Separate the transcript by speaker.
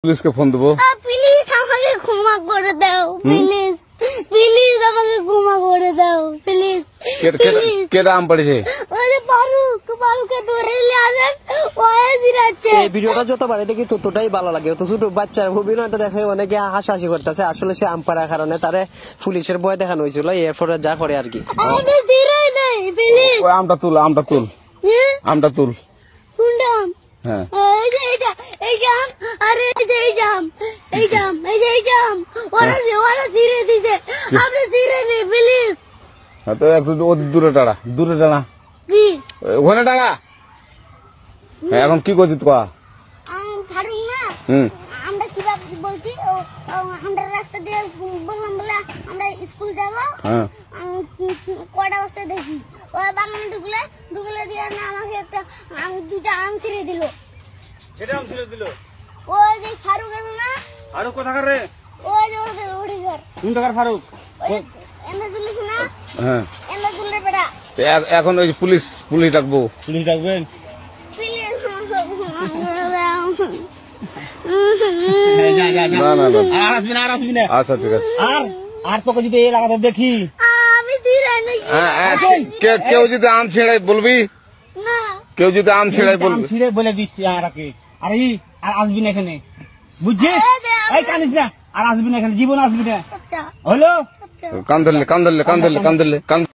Speaker 1: পুলিশকে ফোন দেবো।
Speaker 2: প্লিজ আমাকে ক্ষমা করে দাও, প্লিজ প্লিজ আমাকে ক্ষমা করে দাও, প্লিজ
Speaker 1: কেটা আম পড়েছে?
Speaker 2: ওরে পারুকে ধরে নিয়ে আসেন, ওয়ে দিরাচ্ছে।
Speaker 3: এই ভিডিওটা যতবারে দেখি ততটাই ভালো লাগে। তো ছোট বাচ্চার অভিনয়টা দেখে অনেকে হাসাহাসি করতেছে। আসলে সে আম পাড়ার কারণে তারে পুলিশের ভয় দেখানো হয়েছিল, এরপরে যা করে আর কি।
Speaker 2: আমি দিরাই নাই, প্লিজ
Speaker 1: ওই আমটা তুল, আমটা তুল, আমটা তুল।
Speaker 2: কোনটা আম?
Speaker 1: হ্যাঁ
Speaker 2: এই যে এই জাম, আরে এই যে এই জাম, এই জাম, এই যে এই জাম, ওরা ছিঁড়ে দিছে, আপনি ছিঁড়ে দিন প্লিজ।
Speaker 1: তো একটু দূরে টাড়া, দূরে টাড়া,
Speaker 2: কি
Speaker 1: ওখানে টাড়া। এখন কি করছিস তো?
Speaker 2: ফারুক না, আমরা কিভাবে বলছি, আমরা রাস্তা দিয়ে বললাম বলে আমরা স্কুল যাবো, কয়টা বস্তা দেখি ওই বাগানে ঢুকলে দিয়ে না আমাকে একটা দুটা আম ছিঁড়ে দিল।
Speaker 4: এটা আম ছিঁড়ে দিল?
Speaker 2: ওই যে ফারুক আছে না,
Speaker 4: ফারুক কোথাকার রে?
Speaker 2: ওই যে ওঠে ঘর,
Speaker 4: কোন টাকার ফারুক?
Speaker 2: এনে তুলিস না,
Speaker 1: হ্যাঁ
Speaker 2: এনে তুললে বেটা।
Speaker 1: এখন ওই পুলিশ ডাকবো।
Speaker 4: পুলিশ ডাকবেন?
Speaker 1: না না না,
Speaker 4: আর আসবি না, আর আসবি না।
Speaker 1: আচ্ছা ঠিক আছে।
Speaker 4: আর তোকে যদি এই এলাকাতে দেখি,
Speaker 2: আমি ছিঁড়াই নাকি
Speaker 1: কেউ যদি আম ছিঁড়াই বলবি,
Speaker 2: না,
Speaker 1: কেউ যদি আম ছিঁড়াই
Speaker 4: আম
Speaker 1: বলবি।
Speaker 4: ছিঁড়ে বলে দিচ্ছি আরাকে, আর আর আসবি না এখানে, বুঝছিস? এই কানিস না, আর আসবি না এখানে, জীবন আসবি না,
Speaker 2: আচ্ছা
Speaker 4: হলো?
Speaker 2: আচ্ছা।
Speaker 1: কান ধরলে কান ধরলে কান ধরলে কান ধরলে কান